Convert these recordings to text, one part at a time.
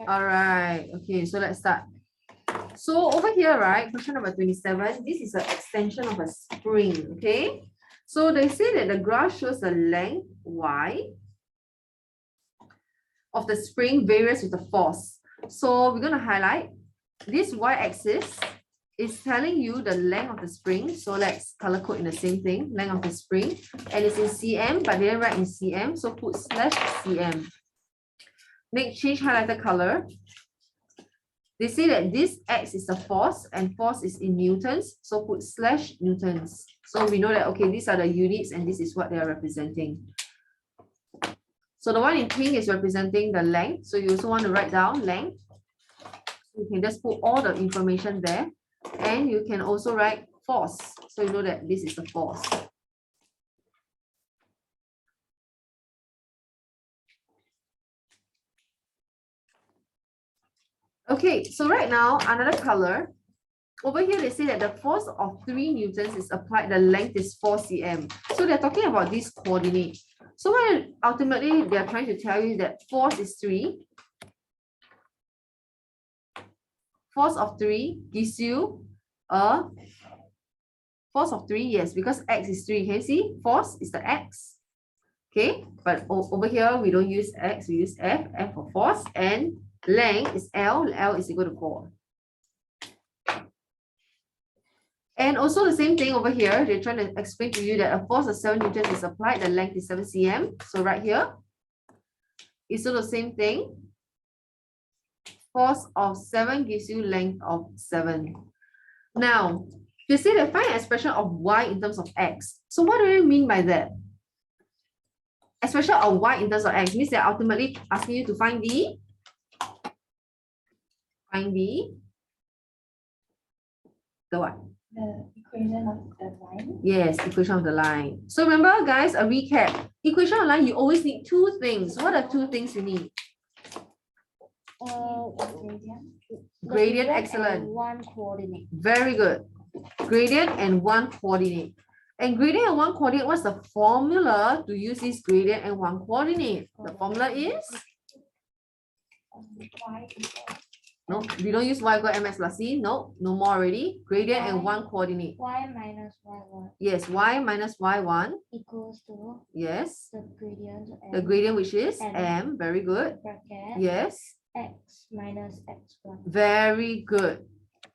All right. Okay, so let's start. So over here, right, question number 27, this is an extension of a spring, okay? So they say that the graph shows the length y of the spring varies with the force. So we're going to highlight this y-axis is telling you the length of the spring. So let's color code in the same thing, length of the spring. And it's in cm, but they didn't write in cm, so put /cm. Make change highlighter color. They say that this x is the force and force is in newtons, so put /newtons. So we know that, okay, these are the units and this is what they are representing. So the one in pink is representing the length. So you also want to write down length. You can just put all the information there. And you can also write force. So you know that this is the force. Okay, so right now, another color. Over here, they say that the force of 3 newtons is applied, the length is 4 cm. So they're talking about this coordinate. So what ultimately they're trying to tell you that force is 3. Force of 3 gives you a force of 3, yes, because x is 3. Can you see? Force is the x. Okay, but over here, we don't use x, we use f, f for force, and length is L, L is equal to 4. And also the same thing over here, they're trying to explain to you that a force of 7 newtons is applied, the length is 7 cm. So right here, it's also the same thing. Force of 7 gives you length of 7. Now, they say that find an expression of y in terms of x. So what do you mean by that? Expression of y in terms of x means they're ultimately asking you to find the what? The equation of the line. Yes, equation of the line. So remember, guys, a recap. Equation of line, you always need 2 things. What are 2 things you need? Gradient, excellent. And 1 coordinate. Very good. Gradient and 1 coordinate. And gradient and 1 coordinate, what's the formula to use this gradient and 1 coordinate? The formula is? No, we don't use y equal mx plus c. No, no more already. Gradient and 1 coordinate. Y minus y1. Yes, y minus y1 equals to yes, the gradient. the gradient which is m. Very good. Bracket. Yes. X minus x1. Very good.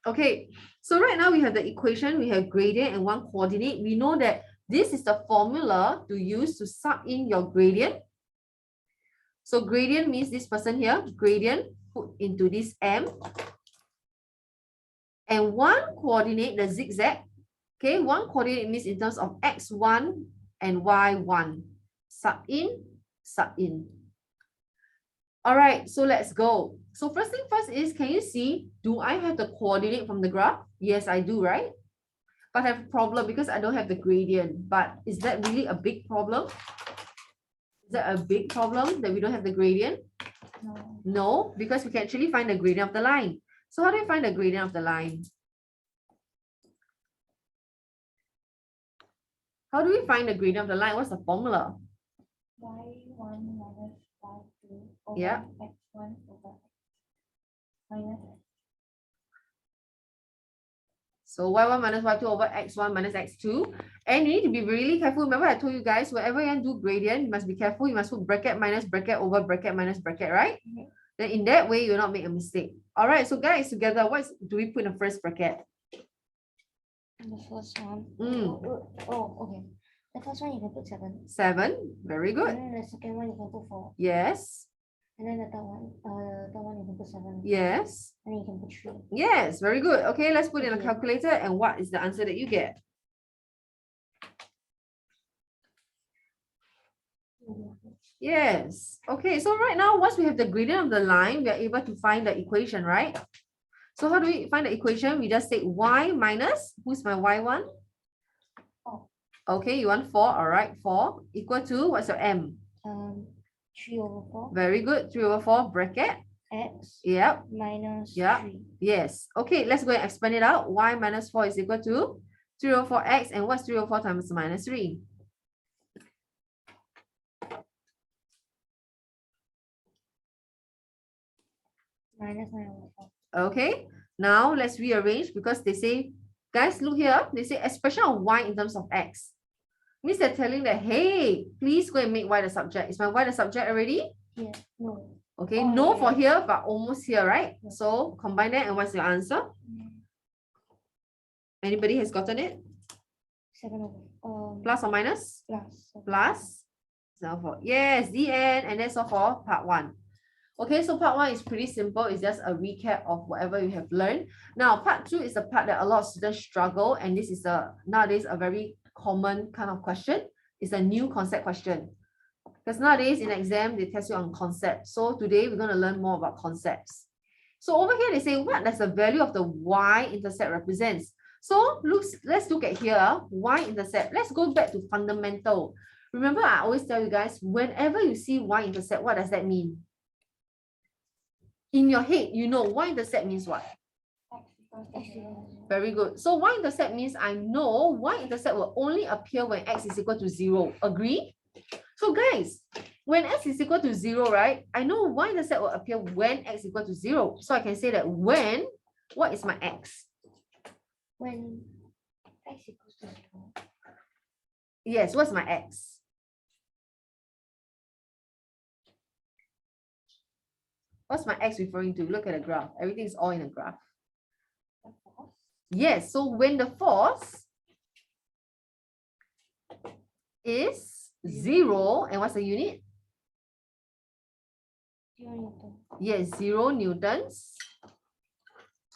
Okay, so right now we have the equation, we have gradient and 1 coordinate. We know that this is the formula to use to sub in your gradient. So gradient means this person here, gradient put into this m. And 1 coordinate, the zigzag. Okay, 1 coordinate means in terms of x1 and y1. Sub in, sub in. All right, so let's go. So first thing first is, can you see, do I have the coordinate from the graph? Yes, I do, right? But I have a problem because I don't have the gradient. But is that really a big problem? Is that a big problem that we don't have the gradient? No. No, because we can actually find the gradient of the line. So how do you find the gradient of the line? How do we find the gradient of the line? What's the formula? y1 minus y2 over Yeah. x1 over x minus x. So y1 minus y2 over x1 minus x2. And you need to be really careful. Remember I told you guys, wherever you do gradient, you must be careful. You must put bracket minus bracket over bracket minus bracket, right? Mm-hmm. Then in that way, you'll not make a mistake. All right, so guys, together, what do we put in the first bracket? The first one. Mm. Okay. The first one you can put 7. 7, very good. And then the second one you can put 4. Yes. And then the third one you can put 7. Yes. And then you can put 3. Yes, very good. Okay, let's put in a Okay. calculator and what is the answer that you get? Yes. Okay, so right now, once we have the gradient of the line, we are able to find the equation, right? So how do we find the equation? We just take y minus, who's my y1? 4. Okay, you want 4, all right, 4 equal to, what's your m? 3 over 4. Very good, 3 over 4, bracket. X Yep, minus Yep. 3. yes. Okay, let's go and expand it out. Y minus 4 is equal to 3 over 4x, and what's 3 over 4 times minus 3? minus 9/4. Okay, now let's rearrange because they say, guys, look here. They say expression of y in terms of x. Means they're telling that, hey, please go and make y the subject. Is my y the subject already? Yeah, no. Okay, Oh, no yeah, for yeah. here, but almost here, right? Yeah. So combine that and what's your answer? Anybody has gotten it? 7/4. Plus or minus? Plus. Plus 7/4. Yes, the end. And that's all for part 1. Okay, so part 1 is pretty simple. It's just a recap of whatever you have learned. Now, part 2 is the part that a lot of students struggle, and this is nowadays a very common kind of question. It's a new concept question. Because nowadays in exam, they test you on concept. So today we're going to learn more about concepts. So over here, they say, what does the value of the y-intercept represents? So let's look at here, y-intercept. Let's go back to fundamental. Remember, I always tell you guys, whenever you see y-intercept, what does that mean? In your head, you know y-intercept means what? Very good. So y-intercept means I know y-intercept will only appear when x is equal to 0. Agree? So guys, when x is equal to 0, right? I know y-intercept will appear when x is equal to 0. So I can say that when, what is my x? When x equals to 0. Yes, what's my x? What's my x referring to? Look at the graph. Everything is all in a graph. Yes, so when the force is 0, and what's the unit? 0 Newton. Yes, 0 newtons.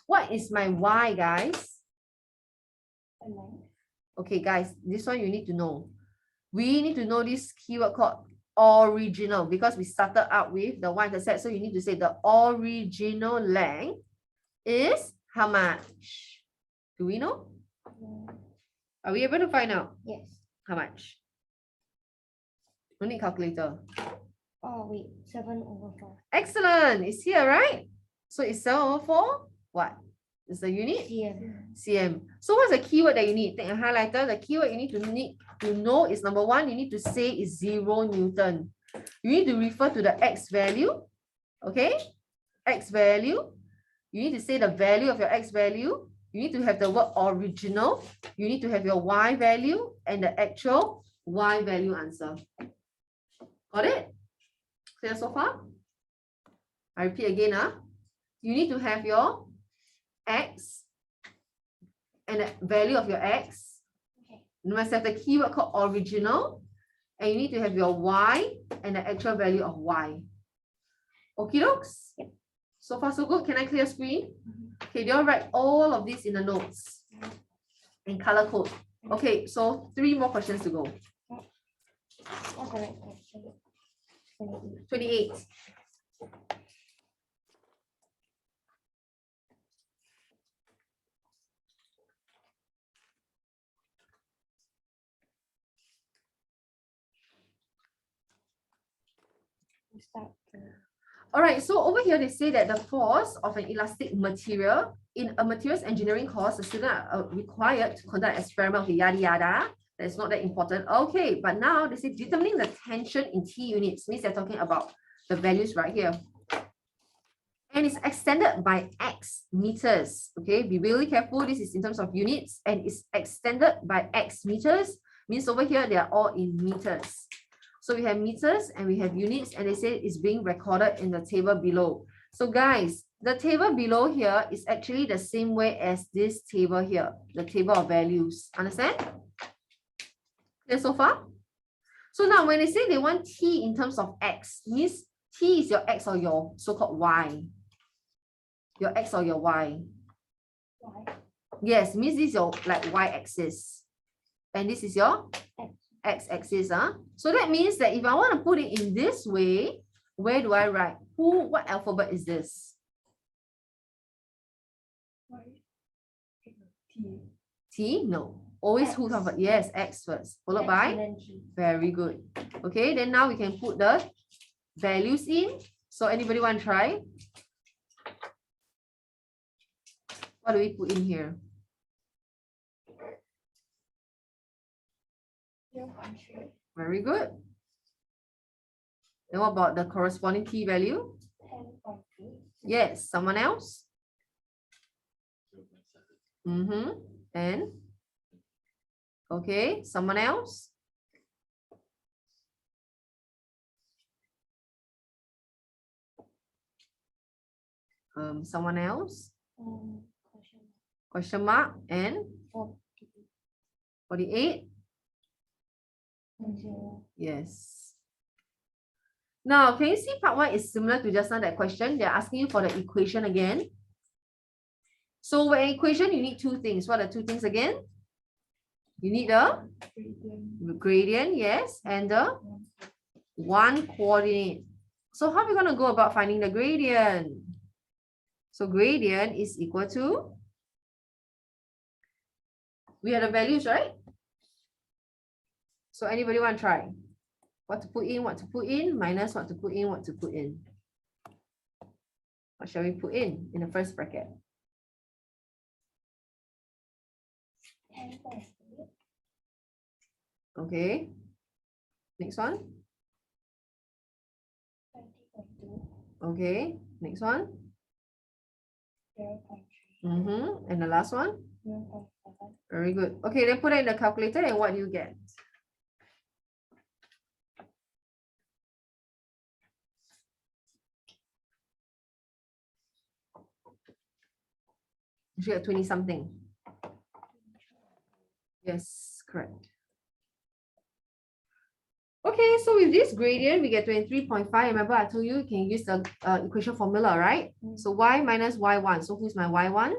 What is my y, guys? Okay, guys, this one you need to know. We need to know this keyword called original because we started out with the y-intercept. So you need to say the original length is how much? Do we know? Are we able to find out? Yes. How much? No need calculator. Oh, wait. 7/4. Excellent. It's here, right? So it's 7/4. What? Is the unit? cm. cm. So what's the keyword that you need? Take a highlighter. The keyword you need to know is number 1, you need to say is 0 Newton. You need to refer to the x value. Okay? X value. You need to say the value of your x value. You need to have the word original. You need to have your y value and the actual y value answer. Got it? Clear so far? I repeat again. You need to have your x and the value of your x. Okay. You must have the keyword called original. And you need to have your y and the actual value of y. Okay, dokes? Yep. So far, so good. Can I clear screen? Okay, they'll write all of this in the notes in color code. Okay, so 3 more questions to go. What's the right question? 28. All right, so over here they say that the force of an elastic material in a materials engineering course, the students are required to conduct experiment, okay, yada yada. That's not that important. Okay, but now they say determining the tension in T units means they're talking about the values right here. And it's extended by X meters. Okay, be really careful. This is in terms of units and it's extended by X meters. Means over here they are all in meters. So we have meters and we have units and they say it's being recorded in the table below. So guys, the table below here is actually the same way as this table here, the table of values. Understand? Clear so far? So now when they say they want T in terms of X, means T is your X or your so-called Y. Your X or your Y. Yes, means this is your like Y-axis. And this is your X-axis. So that means that if I want to put it in this way, where do I write? What alphabet is this? T? No. Always X. who comes first? Yes, X first. Followed by? Very good. Okay, then now we can put the values in. So anybody want to try? What do we put in here? 0.3. Very good. Then what about the corresponding T value? 10.3. Yes, someone else? And okay, someone else? Someone else? Question mark and 48? Yes. Now, can you see part 1 is similar to just now that question? They're asking you for the equation again. So when equation, you need two things. What are two things again? You need the gradient, yes, and the one coordinate. So how are we going to go about finding the gradient? So gradient is equal to, we have the values, right? So anybody want to try? What to put in, minus what to put in, what to put in. What shall we put in the first bracket? Okay. Next one. Okay. Next one. And the last one? Very good. Okay, then put it in the calculator and what do you get? You should get 20 something. Yes, correct. Okay, so with this gradient, we get 23.5. Remember, I told you you can use the equation formula, right? So y minus y1. So who's my y1?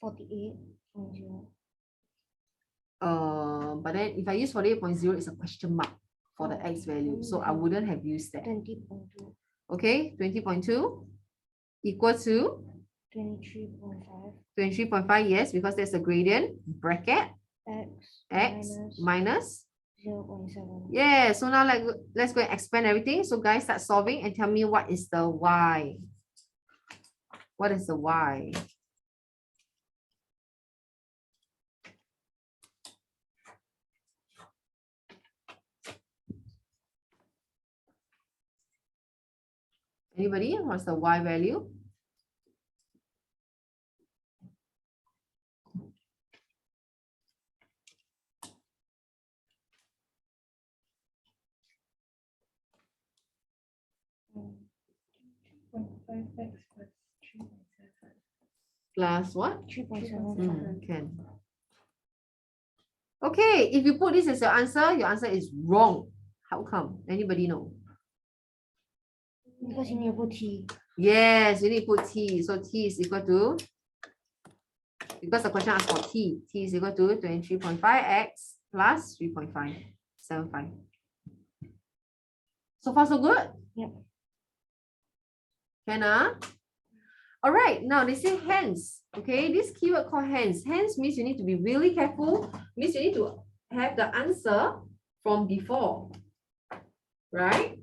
48.0. But then if I use 48.0, it's a question mark for the x value. So I wouldn't have used that. 20.2. Okay, 20.2 equal to 23.5. 23.5, yes, because there's a gradient, bracket, x minus 0.7. Yeah, so now let's go and expand everything. So guys, start solving and tell me what is the y. What is the y? Anybody? What's the y value? Plus what? 3.7. Can. Okay, if you put this as your answer is wrong. How come? Anybody know? Because you need to put t. Yes, you need to put t. So t is equal to, because the question asks for t. T is equal to 23.5x plus 3.575. So far, so good? Yep. Can all right, now they say hence. Okay, this keyword called hence. Hence means you need to be really careful. Means you need to have the answer from before. Right?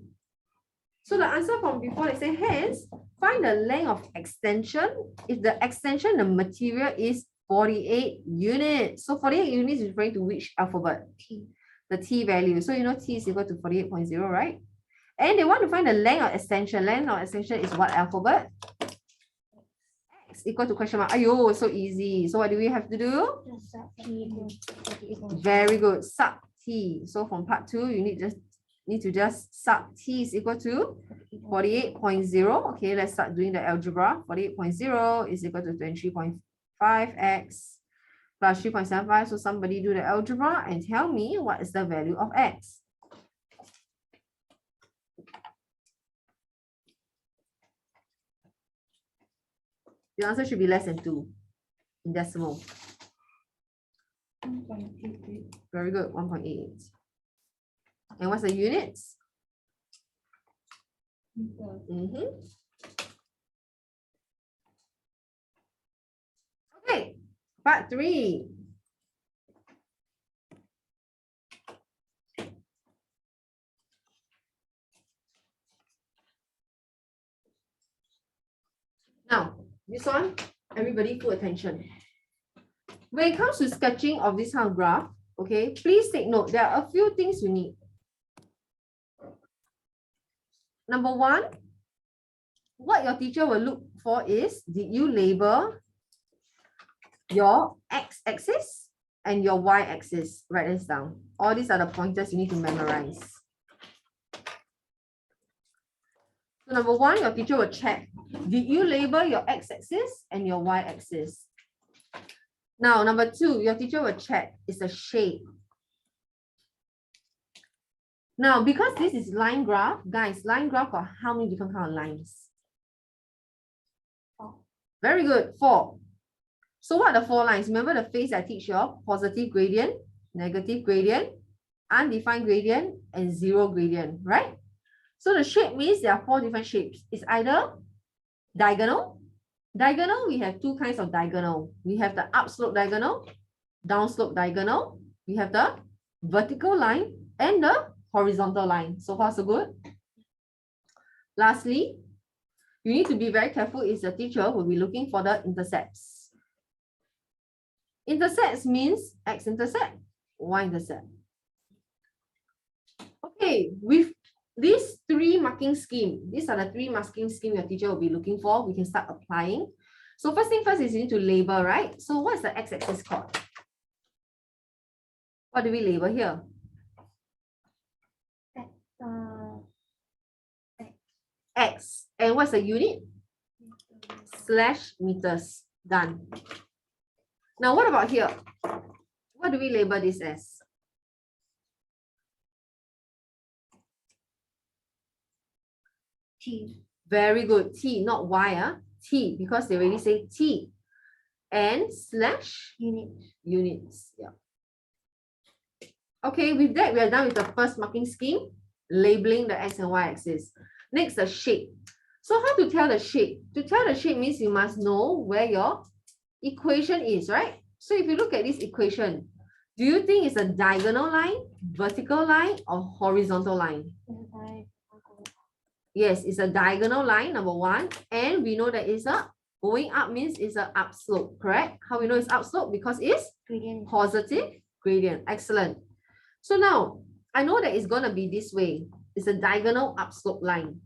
So the answer from before, they say hence, find the length of extension. If the extension, the material is 48 units. So 48 units is referring to which alphabet? T. The T value. So you know T is equal to 48.0, right? And they want to find the length of extension. Length of extension is what alphabet? X equal to question mark. Ayo, so easy. So what do we have to do? Just sub t equals 48.0. Very good. Sub T. So from part 2, you need to just sub T is equal to 48.0. Okay, let's start doing the algebra. 48.0 is equal to 23.5x plus 3.75. So somebody do the algebra and tell me what is the value of x. The answer should be less than 2 in decimal. 1.88. Very good, 1.88. And what's the units? Okay, part 3. Now, this one, everybody pay attention. When it comes to sketching of this kind of graph, okay, please take note, there are a few things you need. Number one, what your teacher will look for is, did you label your x-axis and your y-axis? Write this down. All these are the pointers you need to memorize. So number one, your teacher will check, did you label your x-axis and your y-axis? Now, number two, your teacher will check, is the shape. Now, because this is line graph, guys, line graph got how many different kind of lines? 4. Very good, 4. So what are the 4 lines? Remember the phase I teach you all, positive gradient, negative gradient, undefined gradient, and zero gradient, right? So the shape means there are 4 different shapes. It's either diagonal. Diagonal, we have 2 kinds of diagonal. We have the upslope diagonal, downslope diagonal. We have the vertical line and the horizontal line. So far, so good. Lastly, you need to be very careful is the teacher will be looking for the intercepts. Intercepts means x-intercept, y-intercept. Okay, with these 3 marking scheme, these are the 3 marking scheme your teacher will be looking for. We can start applying. So first thing first is you need to label, right? So what's the x-axis called? What do we label here? X. And what's the unit? Slash meters. Done. Now what about here? What do we label this as? T. Very good. T, not Y. T, because they already say T. And slash units. Yeah. Okay, with that, we are done with the first marking scheme, labeling the x and y axis. Next, the shape. So how to tell the shape? To tell the shape means you must know where your equation is, right? So if you look at this equation, do you think it's a diagonal line, vertical line, or horizontal line? Yes, it's a diagonal line, number 1. And we know that it's a going up means it's an upslope, correct? How we know it's upslope? Because it's Gradient. positive gradient. Excellent. So now, I know that it's going to be this way. It's a diagonal upslope line.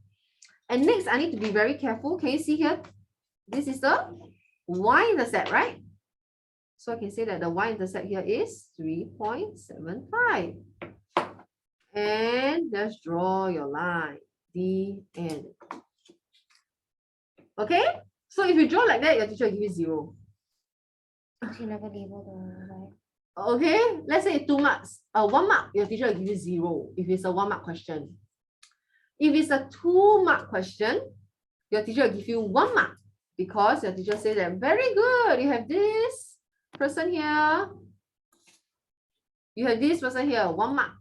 And next, I need to be very careful. Can you see here? This is the y-intercept, right? So I can say that the y-intercept here is 3.75. And just draw your line. The end. Okay? So if you draw like that, your teacher will give you 0. She never labeled the right. Okay, let's say 2 marks. 1 mark, your teacher will give you 0 if it's a 1 mark question. If it's a 2 mark question, your teacher will give you 1 mark because your teacher says that very good. You have this person here. You have this person here, 1 mark.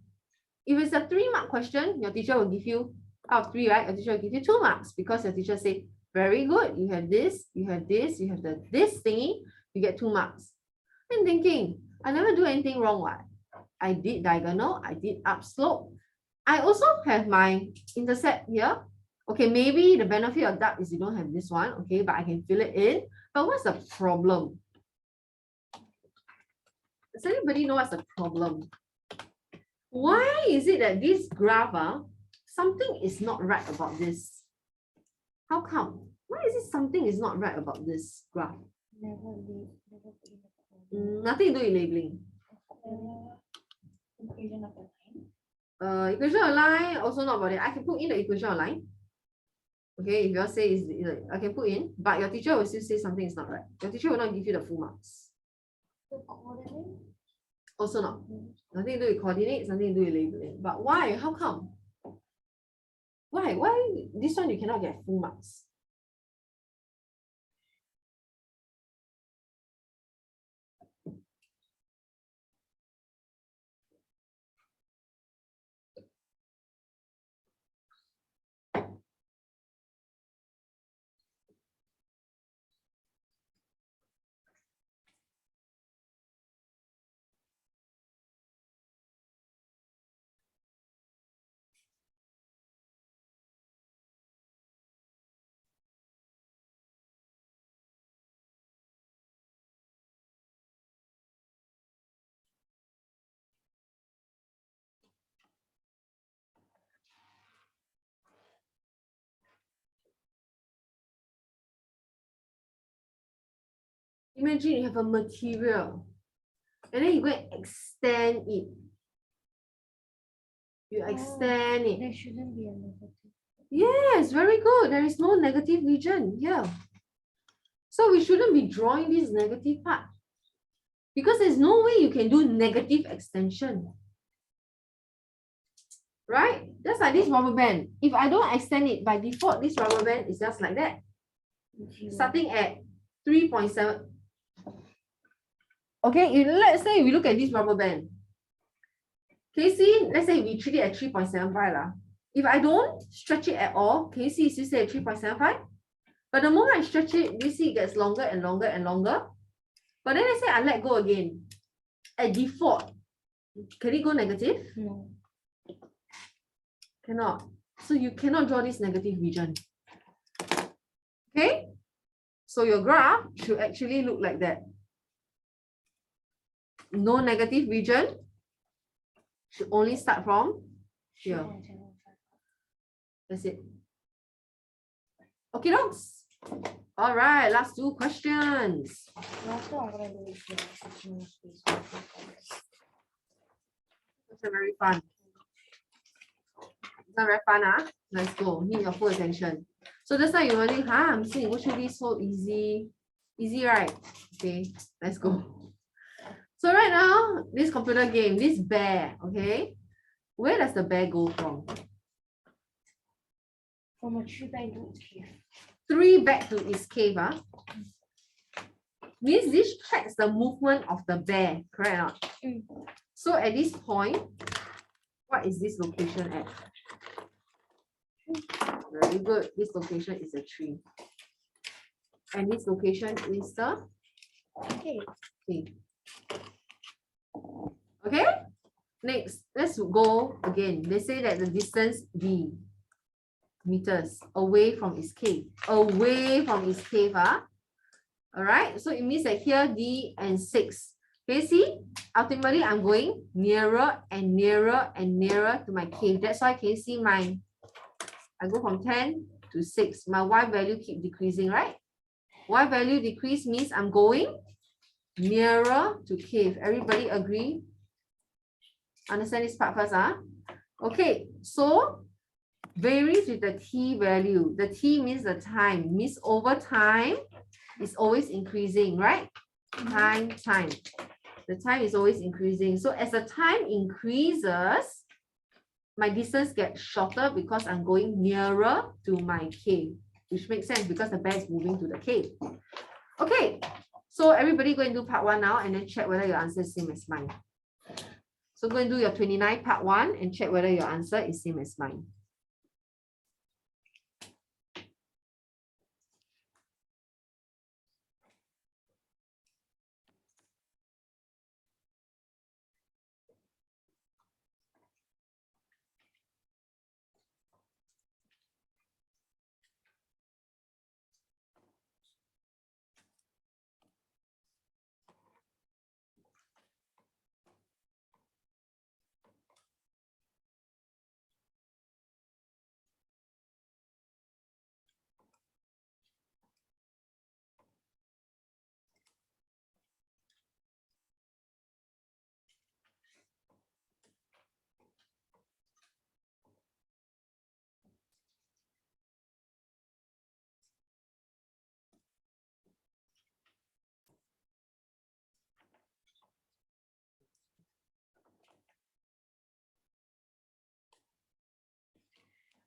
If it's a 3 mark question, your teacher will give you out of 3, right? Your teacher will give you 2 marks because your teacher said, very good. You have this, you have this, you have this thingy, you get 2 marks. I'm thinking, I never do anything wrong. What? I did diagonal, I did upslope. I also have my intercept here. Okay, maybe the benefit of that is you don't have this one, okay, but I can fill it in. But what's the problem? Does anybody know what's the problem? Why is it that this graph, something is not right about this? How come? Why is it something is not right about this graph? Nothing to do with labeling. Equation of the line. Equation of line, also not about it. I can put in the equation of line. Okay, if you all say is I can put in, but your teacher will still say something is not right. Your teacher will not give you the full marks. The coordinate? Also not. Nothing to do with coordinates, nothing to do with labeling. But why? How come? Why? Why this one you cannot get full marks? Imagine you have a material and then you go and extend it. You extend it. There shouldn't be a negative. Yes, very good. There is no negative region here. So we shouldn't be drawing this negative part because there's no way you can do negative extension. Right? Just like this rubber band. If I don't extend it, by default, this rubber band is just like that. Starting at 3.7. Okay, let's say we look at this rubber band. Can you see? Let's say we treat it at 3.75. If I don't stretch it at all, can you see it's still at 3.75? But the moment I stretch it, you see it gets longer and longer and longer. But then let's say I let go again. At default, can it go negative? No. Cannot. So you cannot draw this negative region. Okay? So your graph should actually look like that. No negative region. Should only start from here. That's it. Okay, dogs. All right, last two questions. Last one I'm gonna do is space. That's very fun. It's not very fun, huh? Let's go. Need your full attention. So just now you're wondering, I'm saying go through this so easy. Easy, right? Okay, let's go. So right now, this computer game, this bear, okay? Where does the bear go from? From a tree back to its cave. 3 back to its cave, huh? Means this tracks the movement of the bear, correct or not? So at this point, what is this location at? Very good. This location is a tree. And this location is the Okay. cave. Okay? Next, let's go again. They say that the distance D meters away from its cave. Away from its cave, huh? All right, so it means that here D and 6. Can you see? Ultimately, I'm going nearer and nearer and nearer to my cave. That's why can you see mine? I go from 10 to 6. My Y value keep decreasing, right? Y value decrease means I'm going nearer to cave. Everybody agree? Understand this part first, huh? Okay, so varies with the T value. The T means the time. Means over time, it's always increasing, right? Time. The time is always increasing. So as the time increases, my distance gets shorter because I'm going nearer to my cave, which makes sense because the bear is moving to the cave. Okay, so everybody go and do part 1 now and then check whether your answer is same as mine. So go and do your 29 part 1 and check whether your answer is same as mine.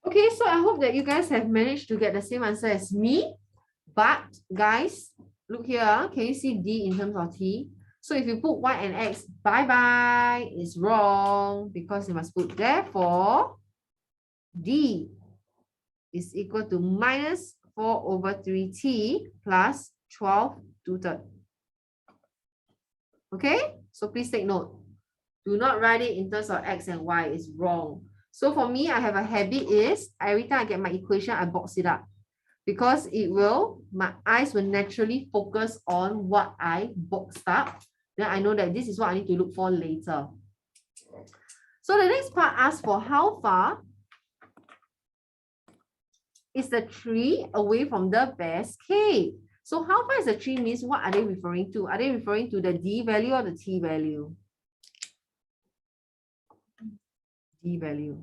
Okay, so I hope that you guys have managed to get the same answer as me. But guys, look here. Can you see D in terms of T? So if you put Y and X, bye-bye, it's wrong because you must put therefore D is equal to minus 4 over 3T plus 12 2/3. Okay, so please take note. Do not write it in terms of X and Y, it's wrong. So for me, I have a habit is every time I get my equation, I box it up because my eyes will naturally focus on what I boxed up. Then I know that this is what I need to look for later. So the next part asks for how far is the tree away from the bear's cave. So how far is the tree means what are they referring to? Are they referring to the D value or the T value? D value.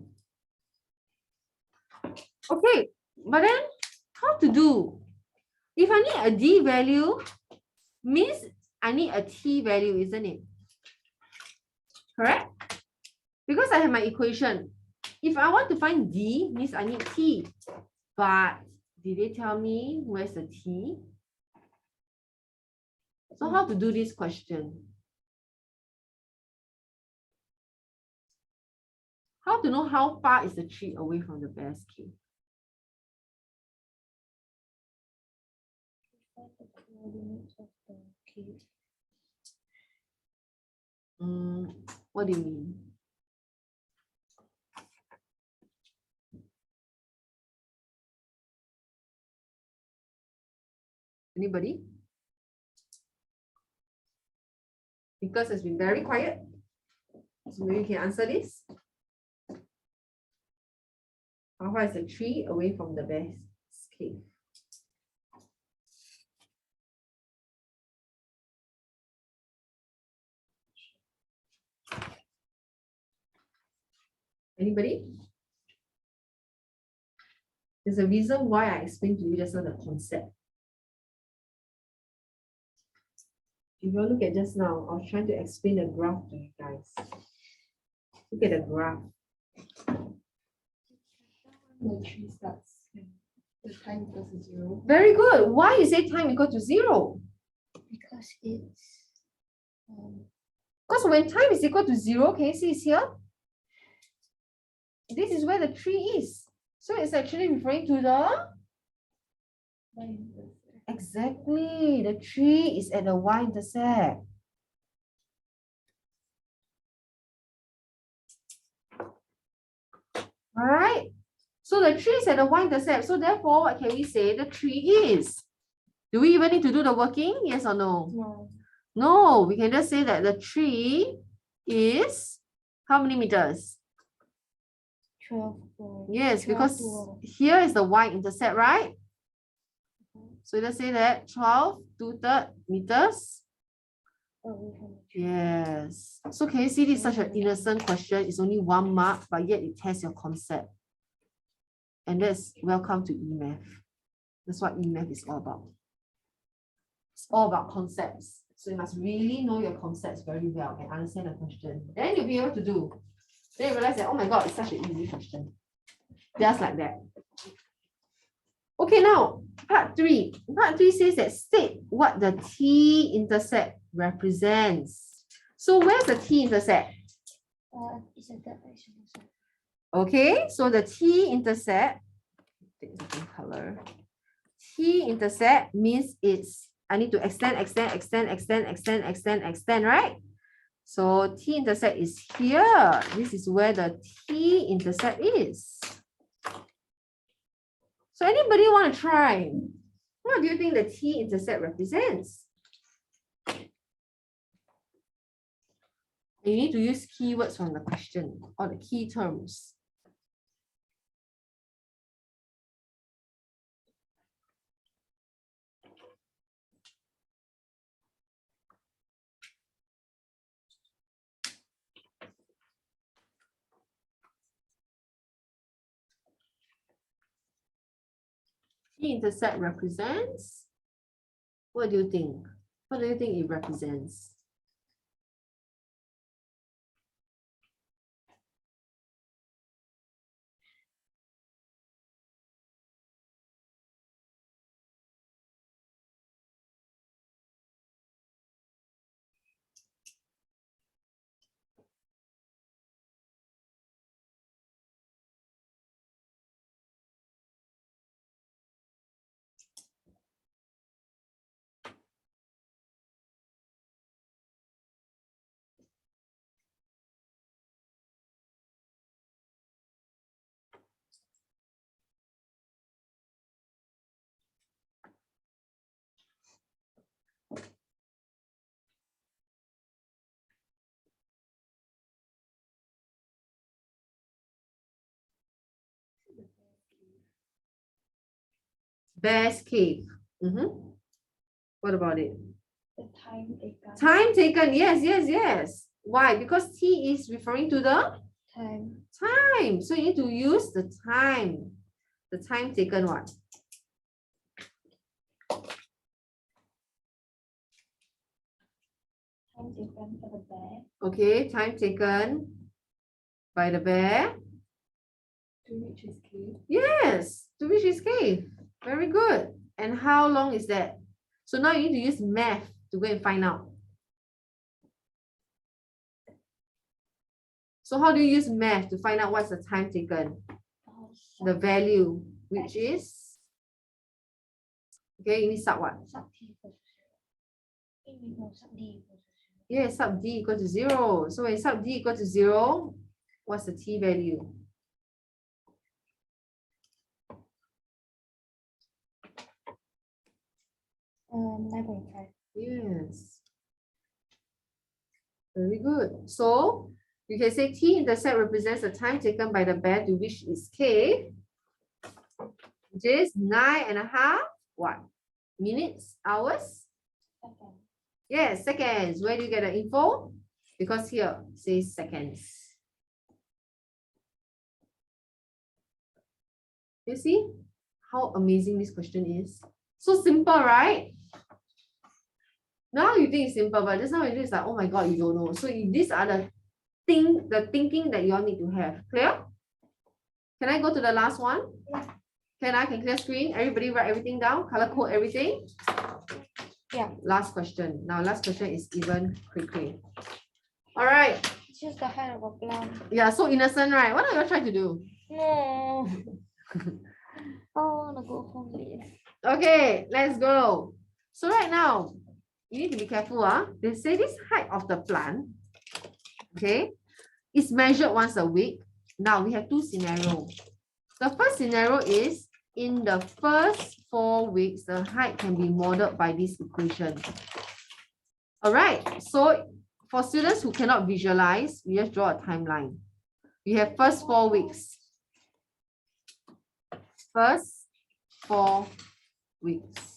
Okay, but then how to do? If I need a D value, means I need a T value, isn't it? Correct? Because I have my equation. If I want to find D, means I need T. But did they tell me where's the T? So how to do this question? How to know how far is the tree away from the best case? What do you mean? Anybody? Because it's been very quiet. So maybe you can answer this. How far is the tree away from the best cave? Anybody? There's a reason why I explained to you just now the concept. If you look at just now, I was trying to explain the graph to you guys. Look at the graph. The tree starts. The time equals to 0. Very good. Why you say time equal to 0? Because it's Because when time is equal to 0, can you see it's here? This is where the tree is. So it's actually referring to the... Exactly. The tree is at the y-intercept. Right? So the tree is at the y-intercept. So therefore, what can we say the tree is? Do we even need to do the working? Yes or no? No. No, we can just say that the tree is how many meters? 12. Yes, 12 because to here is the y-intercept, right? So let's say that 12 2/3 meters. away from the tree. Yes. So can you see this is such an innocent question? It's only 1 mark, but yet it tests your concept. And that's welcome to Emath. That's what Emath is all about. It's all about concepts. So you must really know your concepts very well and understand the question. Then you'll be able to do. Then you realize that, oh my God, it's such an easy question. Just like that. Okay, now part 3. Part 3 says that state what the t-intercept represents. So where's the t-intercept? It's a third dimension. Okay, so the t-intercept, take a different color. T-intercept means it's, I need to extend, right? So t-intercept is here. This is where the t-intercept is. So anybody want to try? What do you think the t-intercept represents? You need to use keywords from the question or the key terms. T-intercept represents? What do you think? What do you think it represents? Best cave. What about it? The time taken. Time taken. Yes, yes, yes. Why? Because T is referring to the Time. time. So you need to use the time. The time taken what? Time taken for the bear Okay, time taken by the bear. to reach his cave. Yes, to reach his cave. Very good. And how long is that? So now you need to use math to go and find out. So how do you use math to find out what's the time taken? The value, which is, okay, you need sub what? Sub t equals to 0. No, sub d equals to 0. Yeah, sub d equal to 0. So when sub d equal to 0, what's the t value? Um, 9.5. Yes. Very good. So you can say t-intercept represents the time taken by the bear to reach its cave, which is 9.5 what? Minutes, hours? Second. Yes, seconds. Where do you get the info? Because here it says seconds. You see how amazing this question is? So simple, right? Now you think it's simple, but just now it's like, oh my God, you don't know. So these are the thinking that you all need to have. Clear? Can I go to the last one? Yeah. Can clear screen? Everybody write everything down, color code everything. Yeah. Last question. Now last question is even quickly. All right. It's just the height of a plant. Yeah, so innocent, right? What are you trying to do? No. I wanna go home later. Okay, let's go. So right now, you need to be careful. They say this height of the plant, okay, is measured once a week. Now we have two scenarios. The first scenario is in the first 4 weeks, the height can be modeled by this equation. All right, so for students who cannot visualize, we just draw a timeline. We have first 4 weeks. First 4 weeks.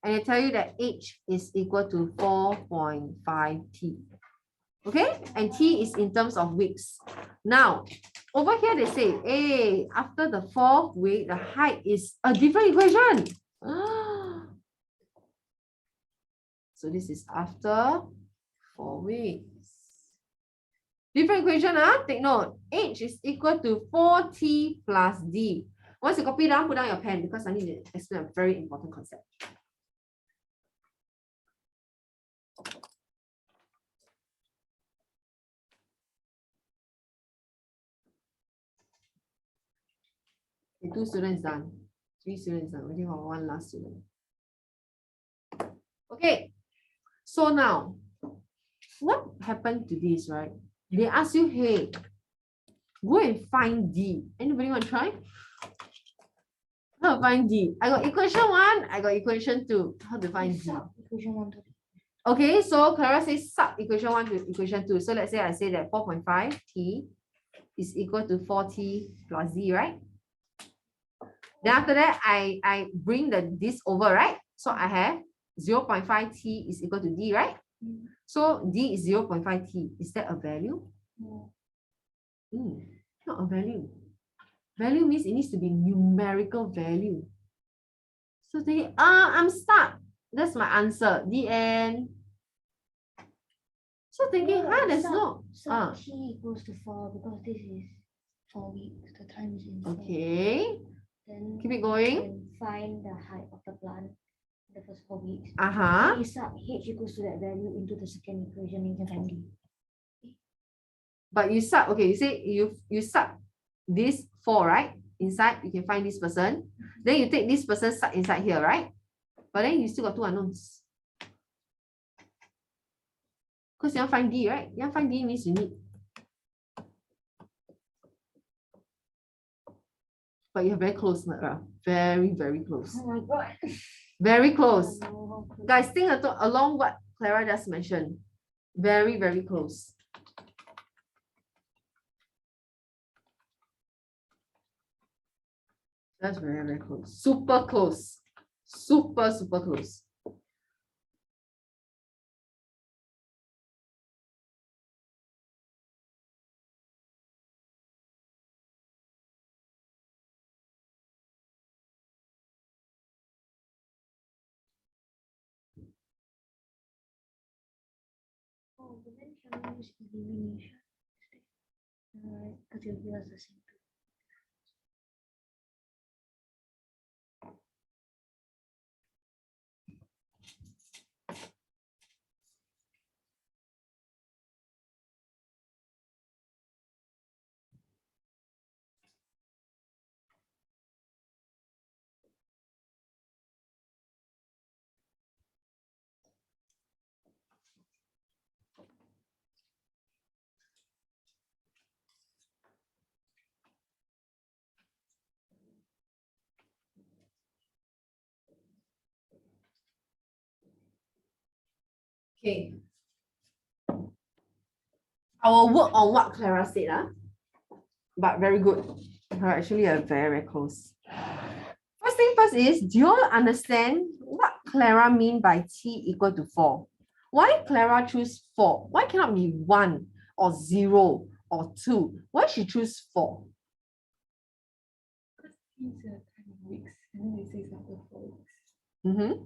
And I tell you that H is equal to 4.5 T. Okay, and T is in terms of weeks. Now, over here they say, hey, after the 4th week, the height is a different equation. So this is after 4 weeks. Different equation, take note. H is equal to 4T plus D. Once you copy down, put down your pen because I need to explain a very important concept. Okay, 2 students done. 3 students done. Waiting for 1 last student. Okay, so now, what happened to this, right? They ask you, hey, go and find D. Anybody want to try? How to find D? I got equation 1, I got equation 2. How to find D? Equation 1 to Okay, so Clara says sub equation 1 to equation 2. So let's say I say that 4.5 T is equal to 4T plus D, right? Then after that, I bring this over, right? So I have 0.5 T is equal to D, right? So D is 0.5 T. Is that a value? No. Not a value. Value means it needs to be numerical value. So they, I'm stuck. That's my answer. The end. So thinking, there's no. T equals to 4 because this is 4 weeks. The time is in 4. Okay. Then Keep it going. and find the height of the plant the first 4 weeks. Uh-huh. You sub H equals to that value into the second equation, you can find D. But you sub, okay, you say you sub this 4, right? Inside, you can find this person. Then you take this person sub inside here, right? But then you still got 2 unknowns. Because you want to find D, right? You want to find D means you need. But you're very close, Nara. Very, very close. Oh my God. Very close. Oh, no. Guys, think along what Clara just mentioned. Very, very close. That's very, very close. Super close. Super, super close. Can we use elimination? Alright, because you'll give us the same. Okay. I will work on what Clara said, but very good. Actually, very, very close. First thing first is, do you all understand what Clara mean by t equal to 4? Why Clara choose 4? Why cannot be 1 or 0 or 2? Why she choose 4? Because these are kind of weeks, and then they say it's after 4 weeks.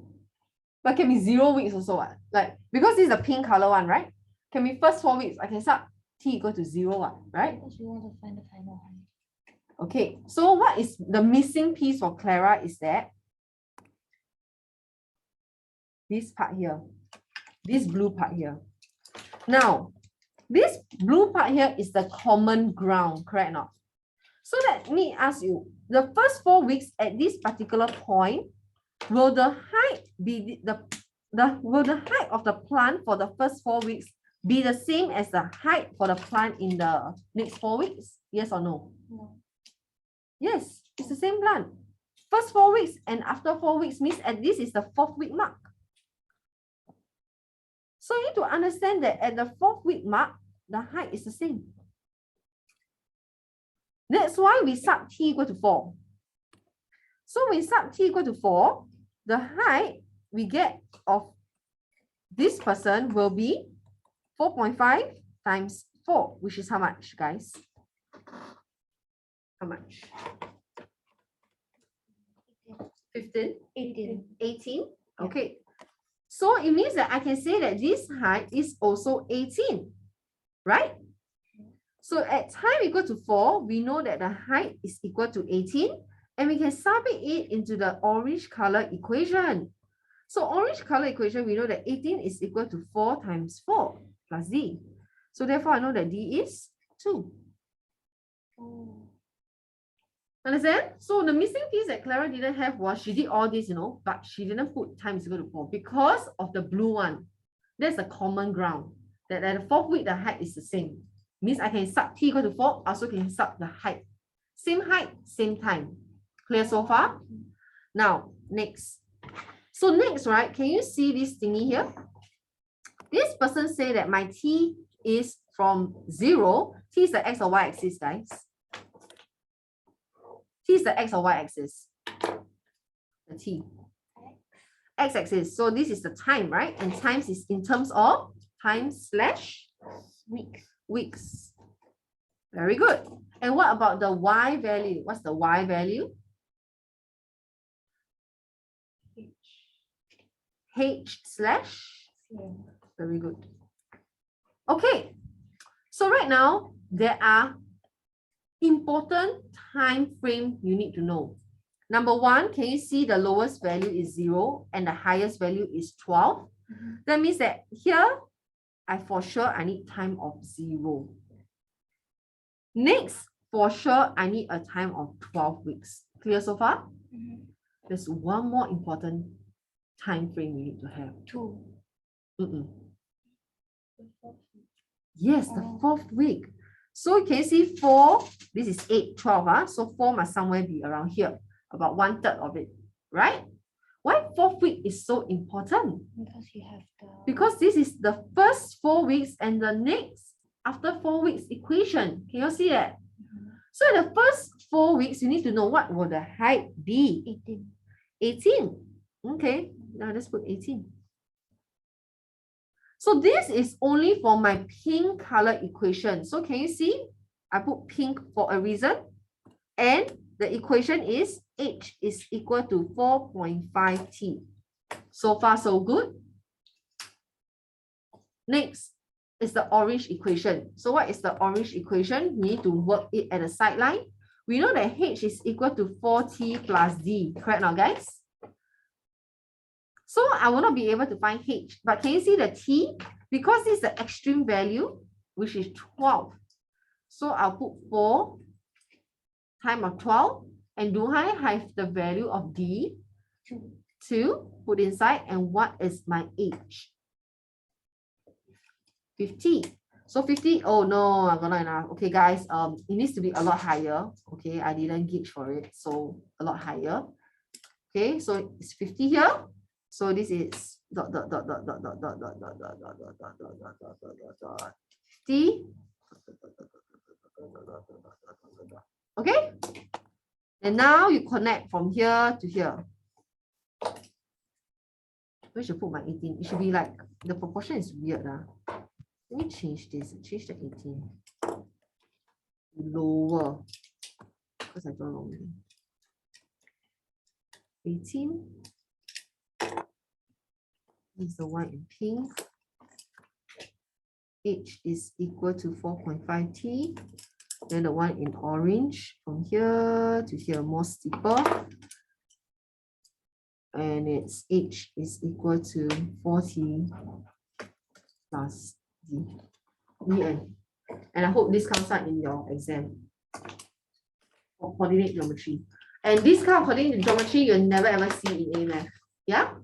But can be 0 weeks also, what? Like, because this is the pink color one, right? Can be first 4 weeks. I can start t equal to 0, right? Because we want to find the final height. Okay, so what is the missing piece for Clara is that this part here, this blue part here. Now, this blue part here is the common ground, correct or not? So let me ask you, the first 4 weeks at this particular point, will the height be will the height of the plant for the first 4 weeks be the same as the height for the plant in the next 4 weeks? Yes or no? No. Yes, it's the same plant. First 4 weeks and after 4 weeks means at this is the 4th week mark. So you need to understand that at the 4th week mark, the height is the same. That's why we sub t equal to 4. So we sub t equal to 4, the height we get of this person will be 4.5 times 4, which is how much, guys? How much? 15? 18. 18? Okay. So it means that I can say that this height is also 18, right? So at time equal to 4, we know that the height is equal to 18, and we can submit it into the orange color equation. So orange color equation, we know that 18 is equal to 4 times 4 plus d. So therefore, I know that d is 2. Oh. Understand? So the missing piece that Clara didn't have was she did all this, but she didn't put time is equal to 4 because of the blue one. That's the common ground. That at the 4th week, the height is the same. Means I can sub t equal to 4, also can sub the height. Same height, same time. Clear so far? Now, next. So next, right, can you see this thingy here? This person say that my t is from 0. T is the x or y axis, guys. T is the x or y axis. The t. X axis. So this is the time, right? And times is in terms of time slash Weeks. weeks. Very good. And what about the y value? What's the y value? H slash. Yeah. Very good. Okay. So right now, there are important time frame you need to know. Number 1, can you see the lowest value is 0 and the highest value is 12? That means that here, for sure, I need time of 0. Next, for sure, I need a time of 12 weeks. Clear so far? There's one more important time frame you need to have. 2. Yes, the 4th week. So can you see 4? This is 8, 12. So 4 must somewhere be around here, about 1/3 of it, right? Why 4th week is so important? Because you have the. Because this is the first 4 weeks and the next after 4 weeks equation. Can you see that? So in the first 4 weeks, you need to know what will the height be. 18. 18. Okay, now let's put 18. So this is only for my pink color equation. So can you see? I put pink for a reason. And the equation is h is equal to 4.5t. So far, so good. Next, is the orange equation. So what is the orange equation? We need to work it at the sideline. We know that H is equal to 4t plus D, correct now, guys? So I will not be able to find H, but can you see the T? Because this is the extreme value, which is 12. So I'll put 4 times 12. And do I have the value of D? 2 put inside. And what is my H? 50. So 50, oh no, I'm not enough. Okay, guys, it needs to be a lot higher. Okay, I didn't gauge for it, so a lot higher. Okay, so it's 50 here. So this is dot dot dot dot dot dot dot dot dot dot dot dot dot dot dot dot dot dot 50. Okay, and now you connect from here to here. Where should I put my 18? It should be like the proportion is weird. Let me change this. Change the 18. Lower. Because I don't know. 18. This is the one in pink. H is equal to 4.5t. Then the one in orange from here to here, more steeper. And its H is equal to 40 plus D. The end. And I hope this comes out in your exam for coordinate geometry. And this kind of coordinate geometry you'll never ever see in Emath. Yeah?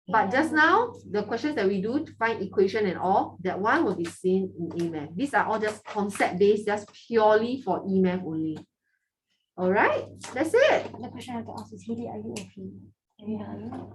But just now, the questions that we do to find equation and all, that one will be seen in Emath. These are all just concept-based, just purely for Emath only. All right, that's it. The question I have to ask is, Haley, are you okay? Are you?